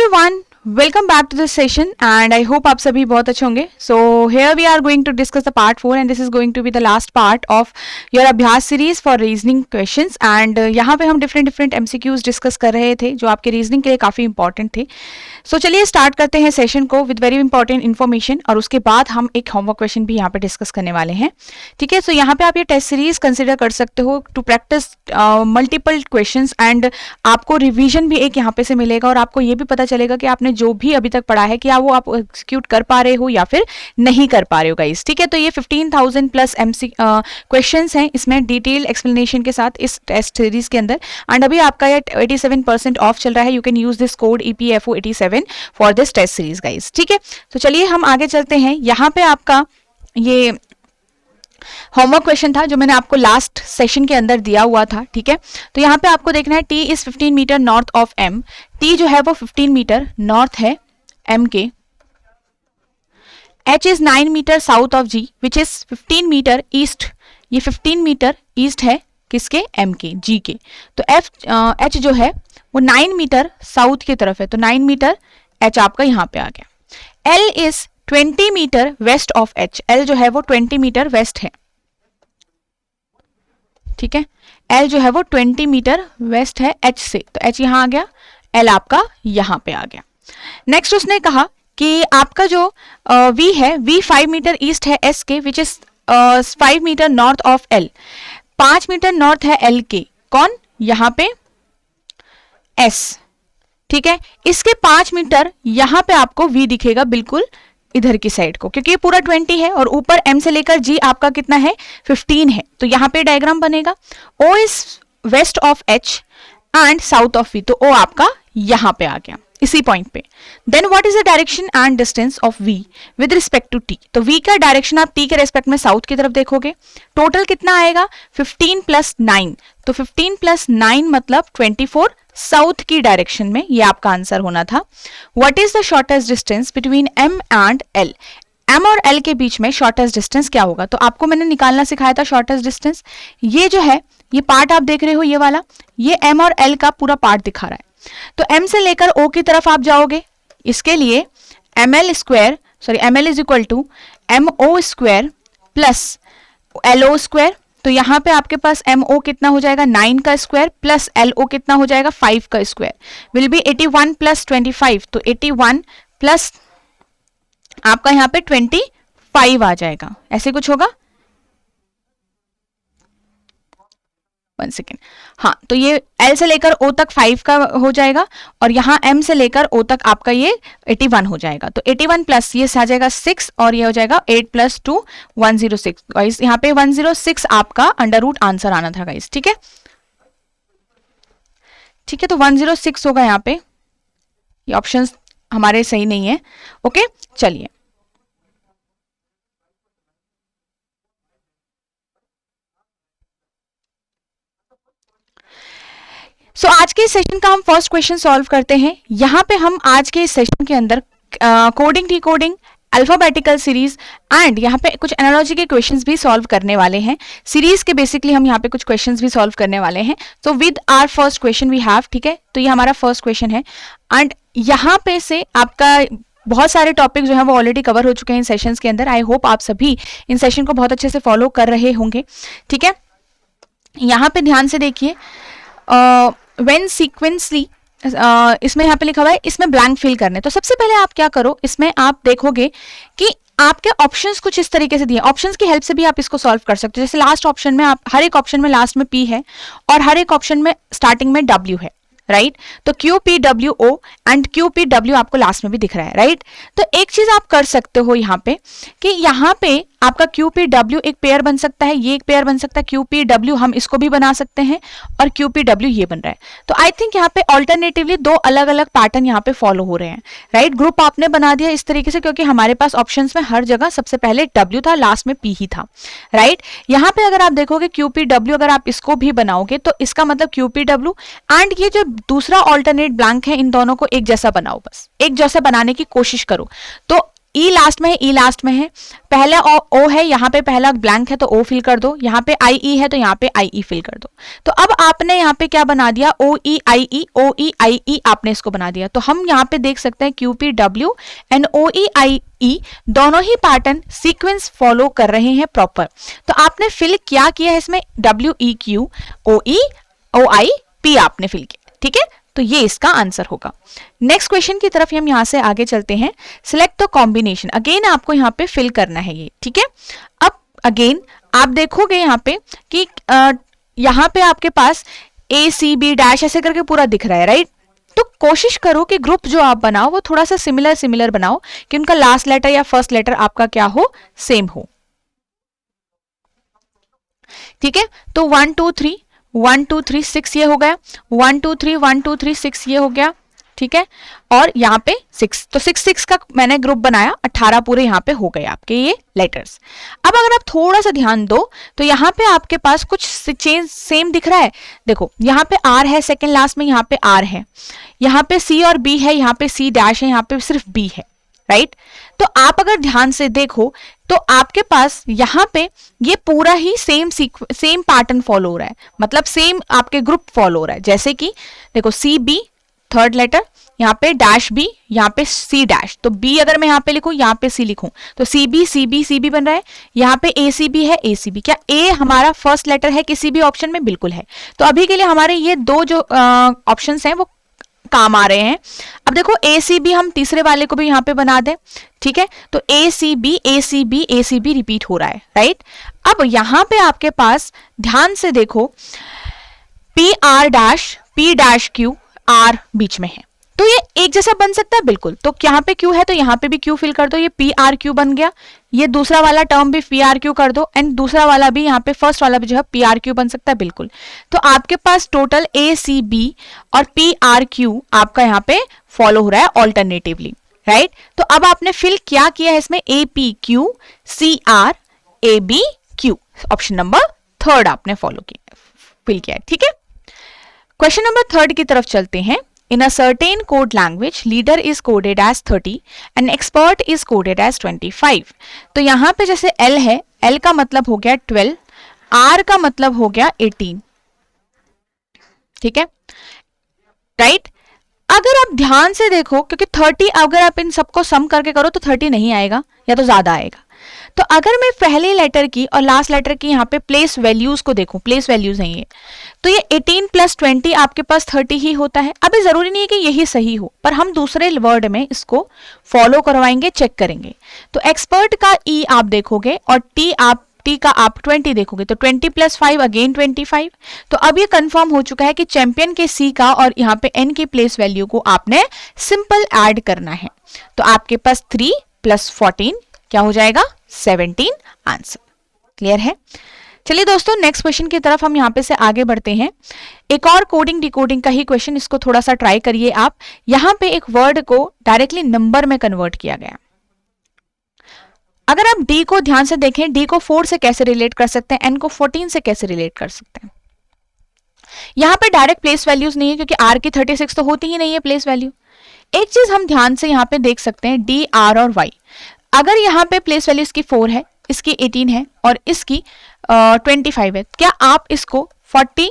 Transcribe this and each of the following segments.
everyone, welcome back to this session and I hope आप सभी बहुत अच्छे होंगे. So here we are going to discuss the part 4 and this is going to be the last part of your अभ्यास series for reasoning questions and यहाँ पे हम different MCQs discuss कर रहे थे जो आपके reasoning के लिए काफ़ी important थे. So चलिए start करते हैं session को with very important information और उसके बाद हम एक homework question भी यहाँ पे discuss करने वाले हैं. ठीक है, so यहाँ पे आप ये test series consider कर सकते हो to practice multiple questions and आपको revision भी एक यहाँ पे से मिलेगा और आपको ये भी पता चलेगा कि आपने जो भी अभी तक पढ़ा है क्या वो आप एग्जीक्यूट कर पा रहे हो या फिर नहीं कर पा रहे हो गाइस. ठीक है, तो ये 15,000 प्लस MC क्वेश्चंस हैं इसमें डिटेल एक्सप्लेनेशन के साथ इस टेस्ट सीरीज के अंदर एंड अभी आपका ये 87% ऑफ चल रहा है. You can use this code EPFO87 for this test series guys. ठीक है, तो चलिए हम आगे चलते हैं. यहाँ पे आपका ये होमवर्क क्वेश्चन था जो मैंने आपको लास्ट सेशन के अंदर दिया हुआ था. ठीक है, तो यहाँ पे आपको देखना है T is 15 metre north of M. T जो है वो 15 मीटर नॉर्थ है M के. H is 9 metre south of G which is 15 metre east. ये 15 मीटर ईस्ट है किसके? M के, G के. तो H जो है वो 9 मीटर साउथ की तरफ है तो 9 मीटर H आपका यहाँ पे आ गया. L is 20 metre west of H. L जो है वो 20 मीटर वेस्ट है. ठीक है, L जो है वो 20 मीटर वेस्ट है H से तो H यहाँ आ गया, L आपका यहाँ पे आ गया. नेक्स्ट उसने कहा कि आपका जो V है V 5 मीटर ईस्ट है S के which is 5 metre north of L. 5 metre north है L के, कौन? यहाँ पे S. ठीक है, इसके 5 मीटर यहाँ पे आपको V दिखेगा बिल्कुल इधर की साइड को क्योंकि ये पूरा 20 है और ऊपर M से लेकर G आपका कितना है? 15 है. तो यहाँ पे डायग्राम बनेगा O is west of H and south of V. तो O आपका यहाँ पे आ गया इसी पॉइंट पे. Then what is the direction and distance of V with respect to T. तो V का डायरेक्शन आप T के रेस्पेक्ट में साउथ की तरफ देखोगे. टोटल कितना आएगा? 15 प्लस 9. तो 15 प्लस 9 मतलब 24 साउथ की डायरेक्शन में. ये आपका आंसर होना था. What is the shortest distance between M and L. M और L के बीच में शॉर्टेस्ट डिस्टेंस क्या होगा? तो आपको मैंने निकालना सिखाया था शॉर्टेस्ट डिस्टेंस. ये जो है ये पार्ट आप देख रहे हो ये वाला, ये M और L का पूरा पार्ट दिखा रहा है. तो M से लेकर O की तरफ आप जाओगे. इसके लिए ML is equal to MO square plus LO square. तो यहाँ पे आपके पास MO कितना हो जाएगा? 9 का स्क्वायर प्लस LO कितना हो जाएगा? 5 का स्क्वायर विल बी 81 प्लस 25. तो 81 प्लस आपका यहाँ पे 25 आ जाएगा. ऐसे कुछ होगा. 1 सेकेंड. हाँ, तो ये L से लेकर O तक 5 का हो जाएगा और यहाँ M से लेकर O तक आपका ये 81 हो जाएगा. तो 81 प्लस ये आ जाएगा 6 और ये हो जाएगा 8 प्लस 2 106. गाइस यहाँ पे 106 आपका अंडर रूट आंसर आना था गाइस. ठीक है, ठीक है, तो 106 होगा यहाँ पे. ये ऑप्शंस हमारे सही नहीं है. ओके, चलिए सो आज के सेशन का हम फर्स्ट क्वेश्चन सॉल्व करते हैं. यहाँ पे हम आज के इस सेशन के अंदर coding decoding alphabetical series and यहाँ पे कुछ एनालॉजी के क्वेश्चंस भी सॉल्व करने वाले हैं. सीरीज के बेसिकली हम यहाँ पे कुछ क्वेश्चंस भी सॉल्व करने वाले हैं. तो with our first question we have. ठीक है, तो ये हमारा फर्स्ट क्वेश्चन है एंड यहाँ पे से आपका बहुत सारे टॉपिक जो है वो ऑलरेडी कवर हो चुके हैं इन सेशंस के अंदर. आई होप आप सभी इन सेशन को बहुत अच्छे से फॉलो कर रहे होंगे. ठीक है, यहाँ पे ध्यान से देखिए. व्हेन सीक्वेंसली इसमें यहाँ पे लिखा हुआ है इसमें ब्लैंक फिल करने. तो सबसे पहले आप क्या करो, इसमें आप देखोगे कि आपके ऑप्शंस कुछ इस तरीके से दिए. ऑप्शंस की हेल्प से भी आप इसको सॉल्व कर सकते हो. जैसे लास्ट ऑप्शन में आप हर एक ऑप्शन में लास्ट में P है और हर एक ऑप्शन में स्टार्टिंग में W है. राइट, तो QPWO एंड QPW आपको लास्ट में भी दिख रहा है. राइट, तो एक चीज आप कर सकते हो यहाँ पे कि यहाँ पे आपका QPW एक पेयर बन सकता है, ये एक पेयर बन सकता है. QPW हम इसको भी बना सकते हैं और QPW ये बन रहा है. तो आई थिंक यहाँ पे ऑल्टरनेटिवली दो अलग अलग पैटर्न यहाँ पे फॉलो हो रहे हैं. राइट, ग्रुप आपने बना दिया इस तरीके से क्योंकि हमारे पास ऑप्शंस में हर जगह सबसे पहले W था, लास्ट में P ही था. राइट, यहाँ पे अगर आप देखोगे QPW अगर आप इसको भी बनाओगे तो इसका मतलब QPW एंड ये जो दूसरा ऑल्टरनेट ब्लैंक है इन दोनों को एक जैसा बनाओ. बस एक जैसा बनाने की कोशिश करो. तो ई लास्ट में है, ई लास्ट में है, पहला ओ है, यहाँ पे पहला ब्लैंक है तो ओ फिल कर दो, यहाँ पे आई ई है तो यहाँ पे आई ई फिल कर दो। तो अब आपने यहाँ पे क्या बना दिया, ओ ई आई ई आपने इसको बना दिया। तो हम यहाँ पे देख सकते हैं क्यूपी डब्ल्यू एंड ओ ई आई ई दोनों ही पैटर्न सीक्वेंस फॉलो कर रहे हैं प्रॉपर। तो आपने फिल क्या किया है इसमें, W E Q O E O I P आपने फिल किया, ठीक है। तो ये इसका आंसर होगा। नेक्स्ट क्वेश्चन की तरफ हम यहां से आगे चलते हैं। सिलेक्ट द कॉम्बिनेशन, अगेन आपको यहां पे फिल करना है ये, ठीक है। अब अगेन आप देखोगे यहां पे कि यहां पे आपके पास ए सी बी डैश ऐसे करके पूरा दिख रहा है, राइट। तो कोशिश करो कि ग्रुप जो आप बनाओ वो थोड़ा सा सिमिलर बनाओ, कि उनका लास्ट लेटर या फर्स्ट लेटर आपका क्या हो, सेम हो, ठीक है। तो 1 2 3 1 2 3 6 ये हो गया, 1 2 3 1 2 3 6 ये हो गया, ठीक है। और यहाँ पे 6, तो 6 6 का मैंने ग्रुप बनाया, 18 पूरे यहाँ पे हो गए आपके ये लेटर्स। अब अगर आप थोड़ा सा ध्यान दो तो यहाँ पे आपके पास कुछ चेंज सेम दिख रहा है। देखो यहाँ पे आर है, सेकंड लास्ट में यहाँ पे आर है, यहाँ पे सी और बी है, यहाँ पे सी डैश है, यहाँ पे सिर्फ बी है, राइट। तो आप अगर ध्यान से देखो तो आपके पास यहाँ पे ये पूरा ही सेम पैटर्न फॉलो हो रहा है, मतलब सेम आपके ग्रुप फॉलो हो रहा है। जैसे कि देखो सी बी थर्ड लेटर, यहाँ पे डैश बी, यहाँ पे सी डैश, तो बी अगर मैं यहाँ पे लिखूं, यहाँ पे सी लिखूं, तो सी बी बन रहा है। यहाँ पे ए सी बी है, ए सी बी, क्या ए हमारा फर्स्ट लेटर है किसी भी ऑप्शन में, बिल्कुल है। तो अभी के लिए हमारे ये दो जो ऑप्शंस हैं वो काम आ रहे हैं। अब देखो ए सी बी हम तीसरे वाले को भी यहाँ पे बना दें, ठीक है। तो ए सी बी रिपीट हो रहा है, राइट। अब यहाँ पे आपके पास ध्यान से देखो P R dash, P dash Q, R बीच में है, तो ये एक जैसा बन सकता है, बिल्कुल। तो यहाँ पे क्यू है तो यहाँ पे भी क्यू फिल कर दो, ये पी आर क्यू बन गया। ये दूसरा वाला टर्म भी पी आर क्यू कर दो, एंड दूसरा वाला भी यहाँ पे फर्स्ट वाला भी जो है पी आर क्यू बन सकता है, बिल्कुल। तो आपके पास टोटल ए सी बी और पी आर क्यू आपका यहाँ पे फॉलो हो रहा है ऑल्टरनेटिवली, राइट। तो अब आपने फिल क्या किया है इसमें, A P Q C R A B Q, option number third आपने फॉलो किया, फिल किया है, ठीक है। क्वेश्चन नंबर थर्ड की तरफ चलते हैं। In a certain code language, leader is coded as 30 and expert is coded as 25. तो यहाँ पे जैसे L है, L का मतलब हो गया 12, R का मतलब हो गया 18, ठीक है, राइट। अगर आप ध्यान से देखो, क्योंकि 30 अगर आप इन सबको सम करके करो तो 30 नहीं आएगा या तो ज्यादा आएगा। तो अगर मैं पहले लेटर की और लास्ट लेटर की यहाँ पे प्लेस वैल्यूज को देखूं, प्लेस वैल्यूज हैं ये, तो ये 18 प्लस 20 आपके पास 30 ही होता है। अभी जरूरी नहीं है कि यही सही हो, पर हम दूसरे वर्ड में इसको फॉलो करवाएंगे, चेक करेंगे। तो एक्सपर्ट का ई आप देखोगे और टी का आप 20 देखोगे, तो 20 प्लस 5 अगेन 25। तो अब ये कंफर्म हो चुका है कि चैंपियन के सी का और यहाँ पे एन की प्लेस वैल्यू को आपने सिंपल ऐड करना है। तो आपके पास 3 प्लस 14 क्या हो जाएगा, 17 आंसर। क्लियर है। चलिए दोस्तों नेक्स्ट क्वेश्चन की तरफ हम यहां पे से आगे बढ़ते हैं। एक और कोडिंग डिकोडिंग का ही क्वेश्चन, इसको थोड़ा सा ट्राई करिए आप। यहां पे एक वर्ड को डायरेक्टली नंबर में कन्वर्ट किया गया। अगर आप डी को ध्यान से देखें, डी को 4 से कैसे रिलेट कर सकते हैं, एन को 14 से कैसे रिलेट कर सकते हैं। यहां पे डायरेक्ट प्लेस वैल्यूज नहीं है, क्योंकि आर की 36 तो होती ही नहीं है प्लेस वैल्यू। एक चीज हम ध्यान से यहां पे देख सकते हैं, डी आर और वाई, अगर यहाँ पे प्लेस वैल्यू इसकी 4 है, इसकी 18 है और इसकी 25 है, क्या आप इसको 40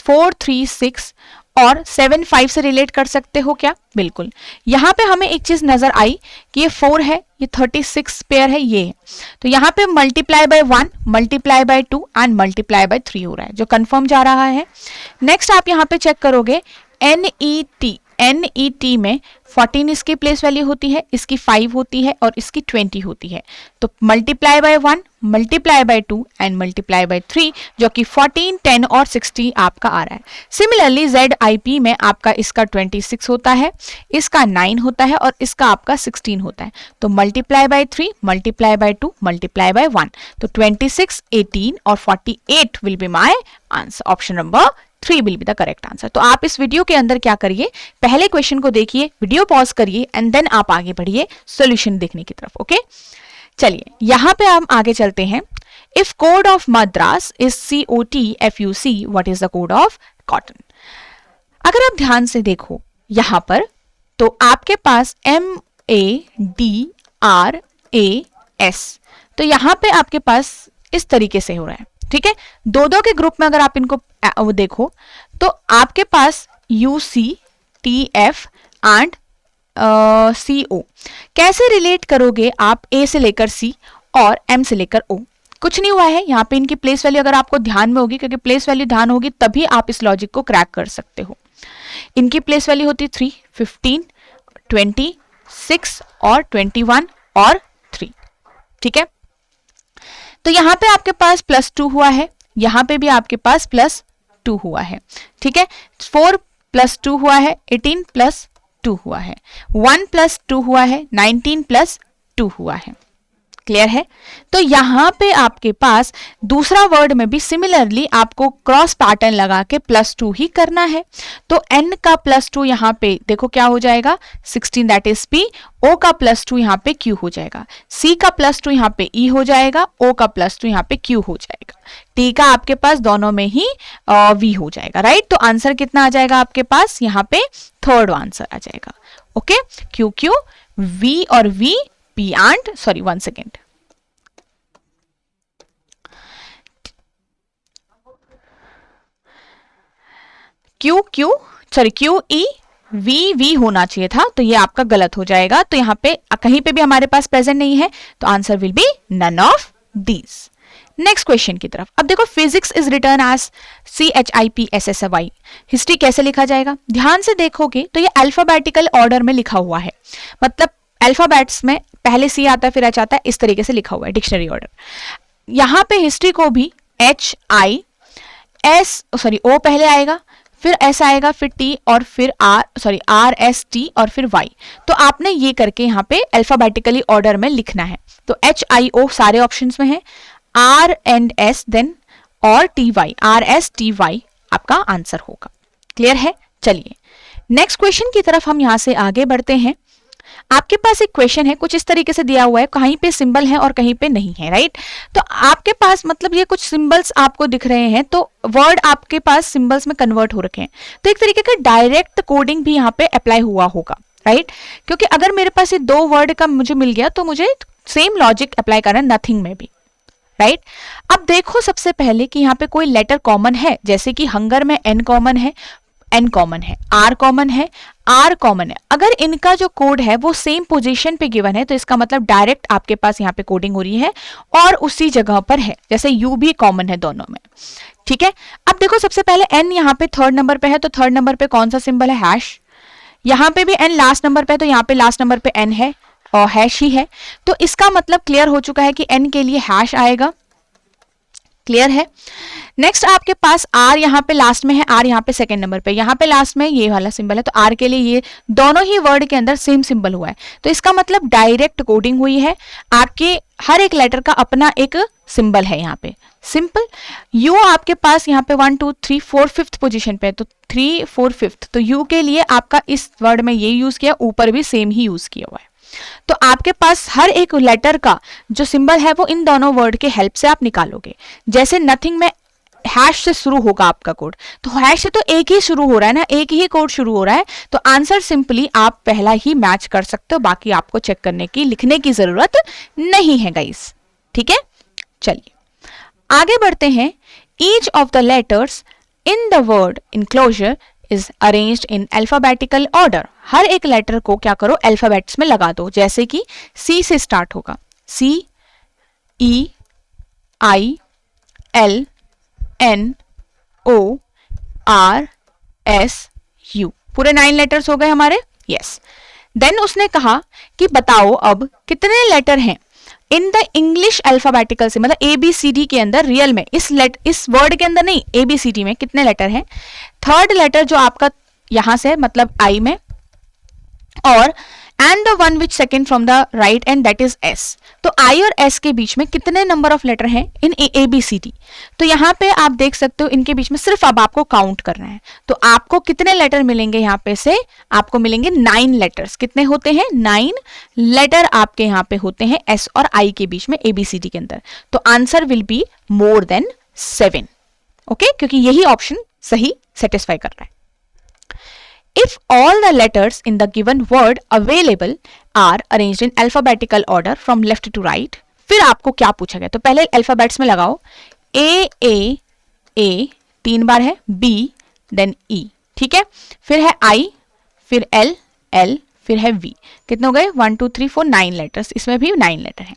4 3 6 और 7 5 से रिलेट कर सकते हो क्या? बिल्कुल। यहाँ पे हमें एक चीज नजर आई कि ये 4 है, ये 36 पेयर है, ये है, तो यहाँ पे multiply by 1, multiply by 2 and multiply by 3 हो रहा है, जो कंफर्म जा रहा है। नेक्स्ट आप यहाँ पे चेक करोगे NET में 14 इसकी प्लेस वैल्यू होती है, इसकी 5 होती है और इसकी 20 होती है, तो multiply by 1, multiply by 2 and multiply by 3, जो कि 14, 10 और 60 आपका आ रहा है। सिमिलरली ZIP में आपका इसका 26 होता है, इसका 9 होता है और इसका आपका 16 होता है, तो multiply by 3, multiply by 2, multiply by 1, तो 26, 18 और 48 will be my answer. Option number 3 will be the correct answer. तो आप इस वीडियो के अंदर क्या करिए, पहले क्वेश्चन को देखिए, वीडियो पॉज करिए एंड देन आप आगे बढ़िए सॉल्यूशन देखने की तरफ। ओके, चलिए यहां पे हम आगे चलते हैं। If code of Madras is COTFUC, what is the code of cotton? अगर आप ध्यान से देखो यहां पर, तो आपके पास MADRAS ए एस। तो यहां पे आपके पास इस तरीके से हो रहा है, ठीक है। दो दो के ग्रुप में अगर आप इनको देखो तो आपके पास U C T F and C O. कैसे रिलेट करोगे आप ए से लेकर सी और एम से लेकर ओ? कुछ नहीं हुआ है, यहाँ पे इनकी प्लेस वैल्यू अगर आपको ध्यान में होगी, क्योंकि प्लेस वैल्यू ध्यान होगी तभी आप इस लॉजिक को क्रैक कर सकते हो। इनकी प्लेस वैल्यू होती 3, 15, 20, 6 और 21 और 3, ठीक है। तो यहां पे आपके पास +2 हुआ है, यहां पे भी आपके पास +2 हुआ है, ठीक है। 4 + 2 हुआ है, 18 + 2 हुआ है, 1 + 2 हुआ है, 19 + 2 हुआ है। क्लियर है? तो यहां पे आपके पास दूसरा वर्ड में भी सिमिलरली आपको क्रॉस पैटर्न लगा के +2 ही करना है। तो n का +2 यहां पे देखो क्या हो जाएगा, 16 दैट इज p। o का +2 यहां पे q हो जाएगा, c का +2 यहां पे e हो जाएगा, o का +2 यहां पे q हो जाएगा, t का आपके पास दोनों में ही v हो जाएगा, राइट। तो आंसर कितना आ जाएगा आपके पास, यहां पे थर्ड आंसर आ जाएगा। ओके, q q v और v p and sorry one second, q q sorry q e v v होना चाहिए था, तो ये आपका गलत हो जाएगा। तो यहाँ पे कहीं पे भी हमारे पास प्रेजेंट नहीं है, तो answer will be none of these. Next question की तरफ। अब देखो, physics is written as CHIPSSY। History कैसे लिखा जाएगा? ध्यान से देखोगे तो ये अल्फाबेटिकल ऑर्डर में लिखा हुआ है, मतलब अल्फाबेट्स में पहले C आता है फिर H आता है, इस तरीके से लिखा हुआ है डिक्शनरी ऑर्डर। यहां पे हिस्ट्री को भी HI S सॉरी O पहले आएगा, फिर S आएगा, फिर T और फिर RST और फिर Y। तो आपने ये करके यहाँ पे अल्फाबेटिकली ऑर्डर में लिखना है। तो HIO सारे ऑप्शंस में है, R एंड S देन और TY, RSTY आपका आंसर होगा। क्लियर है? चलिए नेक्स्ट क्वेश्चन की तरफ हम यहां से आगे बढ़ते हैं। आपके पास एक क्वेश्चन है, कुछ इस तरीके से दिया हुआ है, कहीं पे सिंबल है और कहीं पे नहीं है, राइट। तो आपके पास मतलब ये कुछ सिंबल्स आपको दिख रहे हैं, तो वर्ड आपके पास सिंबल्स में कन्वर्ट हो रखे हैं। तो एक तरीके का डायरेक्ट कोडिंग भी यहाँ पे अप्लाई हुआ होगा, राइट। क्योंकि अगर मेरे पास ये दो वर्ड का मुझे मिल गया तो मुझे सेम लॉजिक अप्लाई करना है नथिंग में भी, राइट। अब देखो सबसे पहले कि यहाँ पे कोई लेटर कॉमन है, जैसे कि हंगर में N कॉमन है, N कॉमन है, R कॉमन है, R कॉमन है। अगर इनका जो कोड है वो सेम पोजीशन पे गिवन है, तो इसका मतलब डायरेक्ट आपके पास यहाँ पे कोडिंग हो रही है और उसी जगह पर है। जैसे U भी कॉमन है दोनों में, ठीक है। अब देखो सबसे पहले N यहाँ पे थर्ड नंबर पे है, तो थर्ड नंबर पे कौन सा सिंबल है, हैश। यहाँ पे भी N लास्ट नंबर पे है, तो यहाँ पे लास्ट नंबर पे N है और हैश ही है। तो इसका मतलब क्लियर हो चुका है कि N के लिए हैश आएगा। क्लियर है? नेक्स्ट आपके पास R यहाँ पे लास्ट में है, R यहाँ पे सेकंड नंबर पे, यहाँ पे लास्ट में ये वाला सिंबल है, तो R के लिए ये दोनों ही वर्ड के अंदर सेम सिंबल हुआ है। तो इसका मतलब डायरेक्ट कोडिंग हुई है, आपके हर एक लेटर का अपना एक सिंबल है यहाँ पे। सिंपल। U आपके पास यहाँ पे 1 2 3 4 5th पोजीशन पे है, तो 3 4 5th, तो U के लिए आपका इस वर्ड में ये यूज किया, ऊपर भी सेम ही यूज किया हुआ है। तो आपके पास हर एक लेटर का जो सिंबल है वो इन दोनों वर्ड के हेल्प से आप निकालोगे। जैसे नथिंग में हैश से शुरू होगा आपका कोड, तो हैश से तो एक ही शुरू हो रहा है ना, एक ही कोड शुरू हो रहा है, तो आंसर सिंपली आप पहला ही मैच कर सकते हो, बाकी आपको चेक करने की, लिखने की जरूरत नहीं है गाइस। ठीक है, चलिए आगे बढ़ते हैं। Each of the letters in the word enclosure is arranged in alphabetical order. हर एक लेटर को क्या करो, अल्फाबेट्स में लगा दो। जैसे कि C से स्टार्ट होगा, C E I L N O R S U, पूरे 9 लेटर्स हो गए हमारे। यस। देन उसने कहा कि बताओ अब कितने लेटर हैं इन द इंग्लिश अल्फाबेटिकल से, मतलब ABCD के अंदर, रियल में इस वर्ड के अंदर नहीं, ABCD में कितने लेटर हैं। थर्ड लेटर जो आपका यहां से मतलब I में, और and the one which second from the right and that is S। तो I और S के बीच में कितने नंबर ऑफ लेटर हैं इन ABCD। तो यहाँ पे आप देख सकते हो इनके बीच में सिर्फ अब आपको काउंट करना है। तो आपको कितने लेटर मिलेंगे यहाँ पे से, आपको मिलेंगे 9 लेटर्स। कितने होते हैं, 9 लेटर आपके यहाँ पे होते हैं S और I के बीच में ABCD के अंदर। तो answer will be more than 7। Okay, क्योंकि यही ऑप्शन सही सेटिस्फाई कर रहा है। if all the letters in the given word available are arranged in alphabetical order from left to right, फिर आपको क्या पूछा गया, तो पहले अल्फाबेट्स में लगाओ, ए 3 बार है, बी देन ई, ठीक है, फिर है आई, फिर एल, फिर है वी, कितने हो गए 1 2 3 4 9 लेटर्स, इसमें भी 9 लेटर हैं।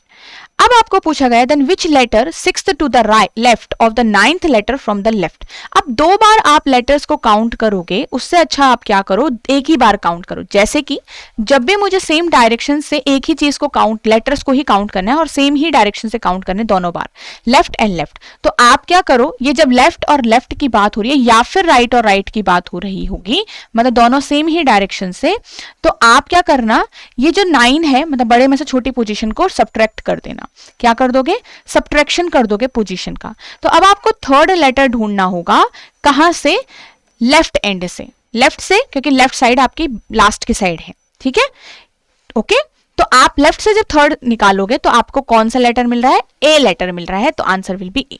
अब आपको पूछा गया then which letter sixth to the left of the 9th letter from the left. अब 2 बार आप लेटर्स को काउंट करोगे, उससे अच्छा आप क्या करो, एक ही बार काउंट करो। जैसे कि जब भी मुझे सेम डायरेक्शन से एक ही चीज को काउंट, लेटर्स को ही काउंट करना है और सेम ही डायरेक्शन से काउंट करने दोनों बार, लेफ्ट एंड लेफ्ट। तो आप क्या करो, ये जब लेफ्ट और लेफ्ट की बात हो रही है या फिर राइट और राइट की बात हो रही होगी, मतलब दोनों सेम ही डायरेक्शन से, तो आप क्या करना, ये जो 9 है मतलब बड़े में से छोटी पोजीशन को सब्ट्रैक्ट कर देना। क्या कर दोगे, सब्ट्रैक्शन कर दोगे पोजीशन का। तो अब आपको थर्ड लेटर ढूंढना होगा, कहां से, लेफ्ट एंड से, लेफ्ट से, क्योंकि लेफ्ट साइड आपकी लास्ट की साइड है, ठीक है, ओके। तो आप लेफ्ट से जब थर्ड निकालोगे तो आपको कौन सा लेटर मिल रहा है, ए लेटर मिल रहा है, तो आंसर विल बी ए।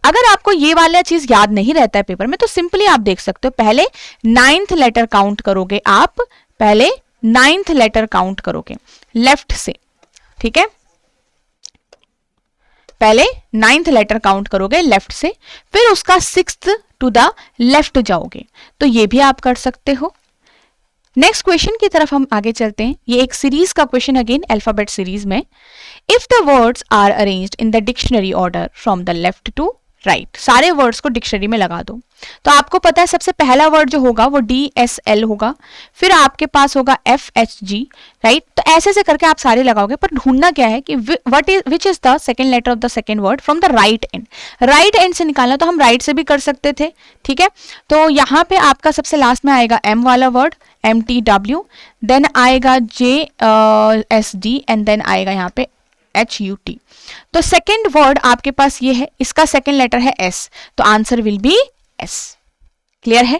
अगर आपको ये वाला चीज याद नहीं रहता है पेपर में, तो सिंपली आप देख सकते हो, पहले 9th लेटर काउंट करोगे आप, पहले 9th लेटर काउंट करोगे लेफ्ट से, ठीक है, पहले 9th लेटर काउंट करोगे लेफ्ट से, फिर उसका 6th टू द लेफ्ट जाओगे, तो ये भी आप कर सकते हो। नेक्स्ट क्वेश्चन की तरफ हम आगे चलते हैं। ये एक सीरीज का क्वेश्चन, अगेन अल्फाबेट सीरीज में। If the words are arranged in the dictionary order from the left to right, सारे वर्ड्स को डिक्शनरी में लगा दो। तो आपको पता है सबसे पहला वर्ड जो होगा वो DSL होगा, फिर आपके पास होगा FHG, राइट। तो ऐसे ऐसे करके आप सारे लगाओगे, पर ढूंढना क्या है कि which is the second letter of the second word from the right end. Right end से निकालना तो हम राइट से भी कर सकते थे, ठीक है। तो यहाँ पे आपका सबसे लास्ट में आएगा M वाला वर्ड, MTW, देन आएगा JSD एंड देन आएगा यहाँ पे HUT। तो सेकेंड वर्ड आपके पास ये है, इसका सेकेंड लेटर है S, तो answer will B S। Clear है।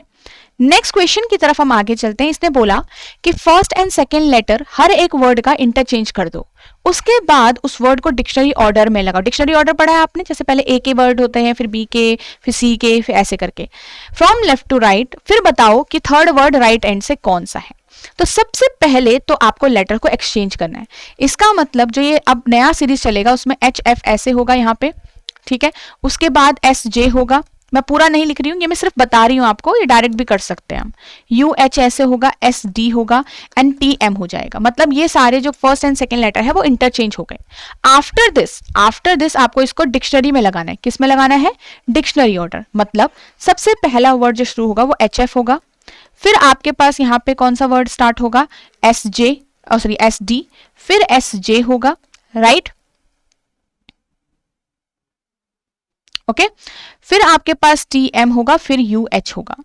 नेक्स्ट क्वेश्चन की तरफ हम आगे चलते हैं। इसने बोला कि फर्स्ट एंड सेकेंड लेटर हर एक वर्ड का इंटरचेंज कर दो, उसके बाद उस वर्ड को डिक्शनरी ऑर्डर में लगाओ। डिक्शनरी ऑर्डर पढ़ा है आपने, जैसे पहले A के वर्ड होते हैं, फिर B के, फिर C के, फिर ऐसे करके फ्रॉम लेफ्ट टू राइट। फिर बताओ कि थर्ड वर्ड राइट एंड से कौन सा है। तो सबसे पहले तो आपको लेटर को एक्सचेंज करना है। इसका मतलब जो ये अब नया सीरीज चलेगा उसमें HF ऐसे होगा यहाँ पे, ठीक है, उसके बाद SJ होगा, मैं पूरा नहीं लिख रही हूँ, ये मैं सिर्फ बता रही हूँ आपको, ये डायरेक्ट भी कर सकते हैं हम। UH ऐसे होगा, SD होगा एंड TM हो जाएगा। मतलब ये सारे जो फर्स्ट एंड सेकेंड लेटर है वो इंटरचेंज हो गए। आफ्टर दिस आपको इसको डिक्शनरी में लगाना है। किस में लगाना है, डिक्शनरी ऑर्डर। मतलब सबसे पहला वर्ड जो शुरू होगा वो HF होगा, फिर आपके पास यहाँ पे कौन सा वर्ड स्टार्ट होगा, SD, फिर SJ होगा, राइट, ओके, फिर आपके पास TM होगा, फिर UH होगा।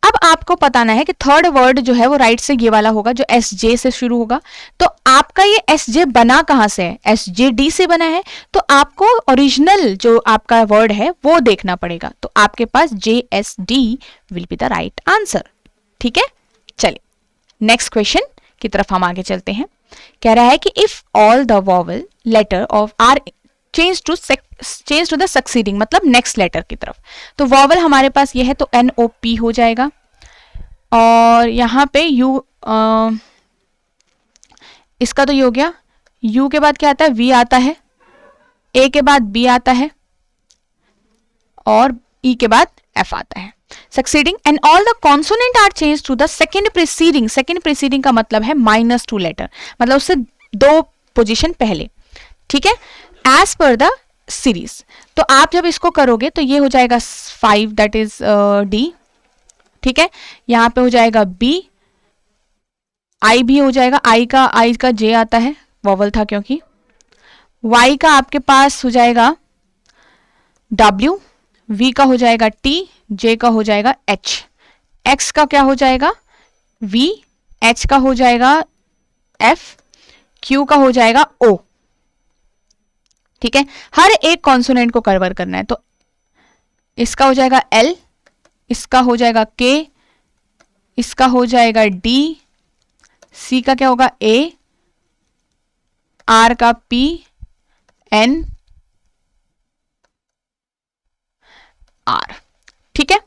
अब आपको बताना है कि थर्ड वर्ड जो है वो राइट से ये वाला होगा जो SJ से शुरू होगा। तो आपका ये SJ बना कहां से है, SJD से बना है, तो आपको ओरिजिनल जो आपका वर्ड है वो देखना पड़ेगा। तो आपके पास JSD will be the right answer, ठीक है। चलिए नेक्स्ट क्वेश्चन की तरफ हम आगे चलते हैं। कह रहा है कि if all the vowel letter of are change to the succeeding, मतलब नेक्स्ट लेटर की तरफ। तो वॉवल हमारे पास ये है, तो NOP हो जाएगा, और यहाँ पे U, इसका तो ये हो गया। U के बाद क्या आता है, V आता है, A के बाद B आता है, और E के बाद F आता है। Succeeding and all the consonant are change to the second preceding. Second preceding का मतलब है -2 लेटर, मतलब उससे 2 पोजीशन पहले, ठीक है, एज पर द सीरीज। तो आप जब इसको करोगे तो ये हो जाएगा 5, दैट इज D, ठीक है, यहां पे हो जाएगा B, I भी हो जाएगा, I का J आता है, वॉवल था क्योंकि, Y का आपके पास हो जाएगा W, V का हो जाएगा T, J का हो जाएगा H, X का क्या हो जाएगा V, H का हो जाएगा F, Q का हो जाएगा O, ठीक है। हर एक कॉन्सोनेंट को कवर करना है। तो इसका हो जाएगा L, इसका हो जाएगा K, इसका हो जाएगा D, C का क्या होगा A, R का P, N, R, ठीक है।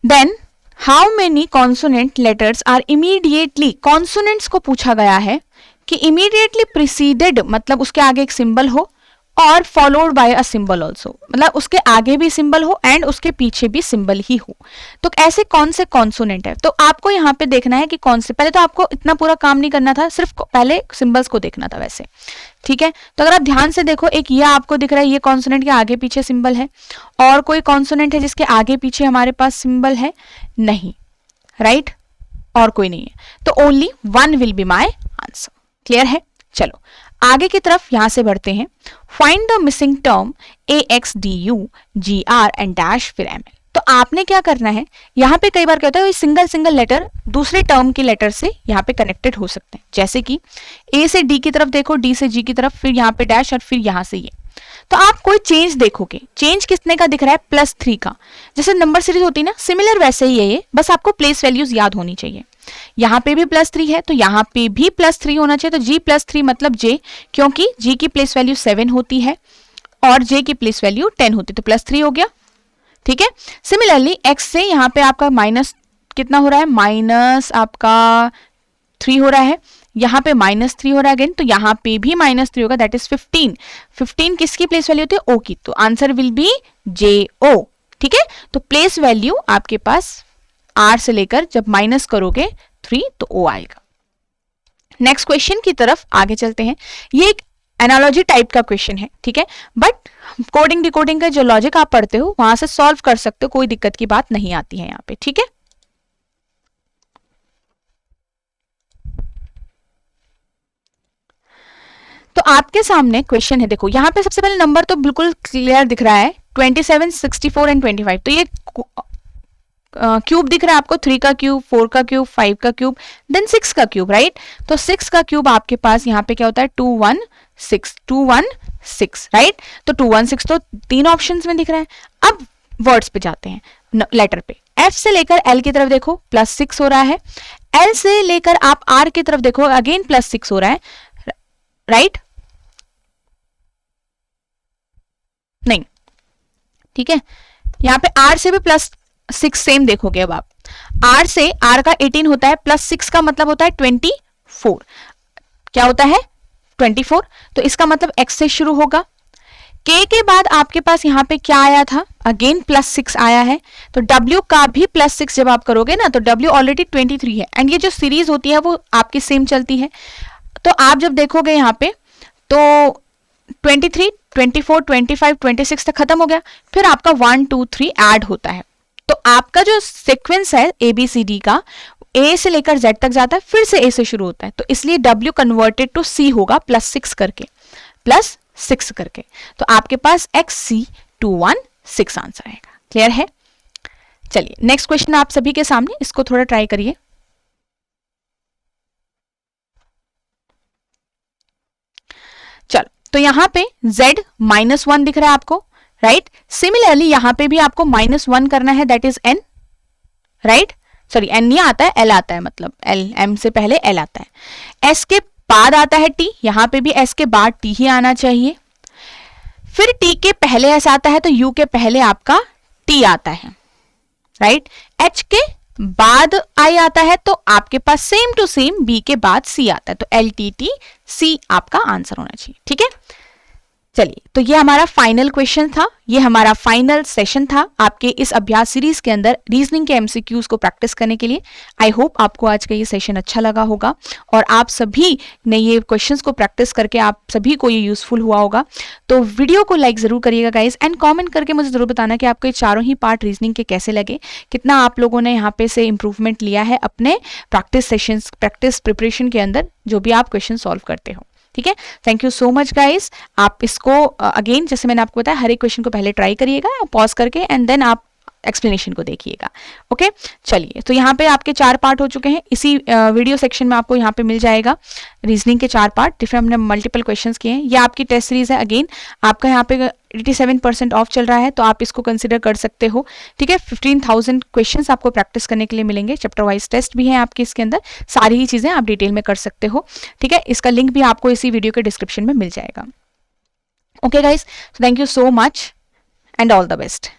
Then how many consonant letters are immediately, consonants को पूछा गया है कि इमीडिएटली प्रीसीडेड मतलब उसके आगे एक सिंबल हो और followed by a symbol also, मतलब उसके आगे भी सिंबल हो एंड उसके पीछे भी सिंबल ही हो। तो ऐसे कौन से कॉन्सोनेंट है, तो आपको यहाँ पे देखना है कि कौन से, पहले तो आपको इतना पूरा काम नहीं करना था, सिर्फ पहले सिंबल्स को देखना था वैसे, ठीक है। तो अगर आप ध्यान से देखो, एक ये आपको दिख रहा है, ये कॉन्सोनेंट के आगे पीछे सिंबल है, और कोई कॉन्सोनेंट है जिसके आगे पीछे हमारे पास सिंबल है नहीं, राइट, और कोई नहीं है, तो only one will be my answer. Clear है? चलो आगे की तरफ यहां से बढ़ते हैं। Find the missing term AXDU GR and dash फिर ML। तो आपने क्या करना है, यहाँ पे कई बार क्या होता है सिंगल सिंगल लेटर दूसरे टर्म के लेटर से यहाँ पे कनेक्टेड हो सकते हैं, जैसे कि A से D की तरफ देखो, D से G की तरफ, फिर यहाँ पे डैश और फिर यहाँ से ये। तो आप कोई चेंज देखोगे, चेंज कितने का दिख रहा है, +3 का, जैसे नंबर सीरीज होती है ना, सिमिलर वैसे ही है ये, बस आपको प्लेस वैल्यूज याद होनी चाहिए। यहाँ पे भी +3 है तो यहाँ पे भी +3 होना चाहिए, तो G+3 मतलब J, क्योंकि G की प्लेस वैल्यू 7 होती है और J की प्लेस वैल्यू 10 होती है, तो +3 हो गया, ठीक है। सिमिलरली X से यहाँ पे आपका माइनस कितना हो रहा है, माइनस आपका 3 हो रहा है, यहाँ पे -3 हो रहा है अगेन, तो यहाँ पे भी -3 होगा, दैट इज 15। 15 किसकी प्लेस वैल्यू होती है, O की, तो आंसर विल बी JO, ठीक है। तो प्लेस वैल्यू आपके पास R से लेकर जब माइनस करोगे 3 तो O आएगा। नेक्स्ट क्वेश्चन की तरफ आगे चलते हैं। ये एक एनालॉजी टाइप का क्वेश्चन है, ठीक है, बट कोडिंग डिकोडिंग का जो लॉजिक आप पढ़ते हो वहां से सॉल्व कर सकते हो, कोई दिक्कत की बात नहीं आती है यहाँ पे, ठीक है। तो आपके सामने क्वेश्चन है, देखो यहाँ पे सबसे पहले नंबर तो बिल्कुल क्लियर दिख रहा है, 27, 64 एंड 25। तो ये क्यूब दिख रहा है आपको, 3 का क्यूब, 4 का क्यूब, 5 का क्यूब, देन 6 का क्यूब, राइट। तो 6 का क्यूब आपके पास यहाँ पे क्या होता है, 216, 216, राइट। तो 216 तो 3 ऑप्शंस में दिख रहा है। अब वर्ड्स पे जाते हैं, लेटर पे। F से लेकर L की तरफ देखो +6 हो रहा है, L से लेकर आप R की तरफ देखो अगेन +6 हो रहा है, राइट, नहीं, ठीक है। यहाँ पे R से भी +6 सेम देखोगे। अब आप R से R का 18 होता है, +6 का मतलब होता है 24, क्या होता है 24, तो इसका मतलब X से शुरू होगा। K के बाद आपके पास यहाँ पे क्या आया था, अगेन +6 आया है, तो W का भी +6 जब आप करोगे ना, तो W ऑलरेडी 23 है, एंड ये जो सीरीज होती है वो आपकी सेम चलती है। तो आप जब देखोगे यहाँ पे तो 23, 24, 25, 26 तक खत्म हो गया, फिर आपका 1, 2, 3 ऐड होता है। तो आपका जो सीक्वेंस है ABCD का, A से लेकर Z तक जाता है, फिर से A से शुरू होता है, तो इसलिए W कन्वर्टेड टू C होगा +6 करके, +6 करके। तो आपके पास XC216 आंसर आएगा। क्लियर है? चलिए नेक्स्ट क्वेश्चन आप सभी के सामने, इसको थोड़ा ट्राई करिए। चलो, तो यहां पे Z -1 दिख रहा है आपको, राइट। सिमिलरली यहां पे भी आपको -1 करना है, that is N, right. Sorry N नहीं आता है, L आता है, मतलब L, M से पहले L आता है। S के बाद आता है T, यहां पे भी S के बाद T ही आना चाहिए। फिर T के पहले S आता है, तो U के पहले आपका T आता है, राइट। H के बाद I आता है, तो आपके पास सेम टू सेम B के बाद C आता है, तो LTT आपका आंसर होना चाहिए, ठीक है। चलिए, तो ये हमारा फाइनल क्वेश्चन था, ये हमारा फाइनल सेशन था आपके इस अभ्यास सीरीज के अंदर रीजनिंग के एमसीक्यूज को प्रैक्टिस करने के लिए। आई होप आपको आज का ये सेशन अच्छा लगा होगा और आप सभी ने ये क्वेश्चंस को प्रैक्टिस करके आप सभी को ये यूजफुल हुआ होगा। तो वीडियो को लाइक जरूर करिएगा गाइज, एंड कॉमेंट करके मुझे जरूर बताना कि आपको ये चारों ही पार्ट रीजनिंग के कैसे लगे, कितना आप लोगों ने यहाँ पे से इंप्रूवमेंट लिया है अपने प्रैक्टिस सेशंस, प्रैक्टिस प्रिपरेशन के अंदर जो भी आप क्वेश्चन सॉल्व करते हो, ठीक है। Thank you so much guys. आप इसको अगेन जैसे मैंने आपको बताया, हर एक क्वेश्चन को पहले ट्राई करिएगा, पॉज करके, एंड देन आप एक्सप्लेनेशन को देखिएगा। ओके, चलिए, तो यहाँ पे आपके 4 पार्ट हो चुके हैं। इसी वीडियो सेक्शन में आपको यहाँ पे मिल जाएगा रीजनिंग के 4 पार्ट, डिफरेंट हमने मल्टीपल क्वेश्चंस किए हैं। ये आपकी टेस्ट सीरीज है, अगेन आपका यहाँ पे 87% ऑफ चल रहा है, तो आप इसको कंसिडर कर सकते हो, ठीक है। 15,000 क्वेश्चंस आपको प्रैक्टिस करने के लिए मिलेंगे, चैप्टर वाइज टेस्ट भी है आपके इसके अंदर, सारी ही चीजें आप डिटेल में कर सकते हो, ठीक है। इसका लिंक भी आपको इसी वीडियो के डिस्क्रिप्शन में मिल जाएगा। Okay guys, thank you so much and all the best.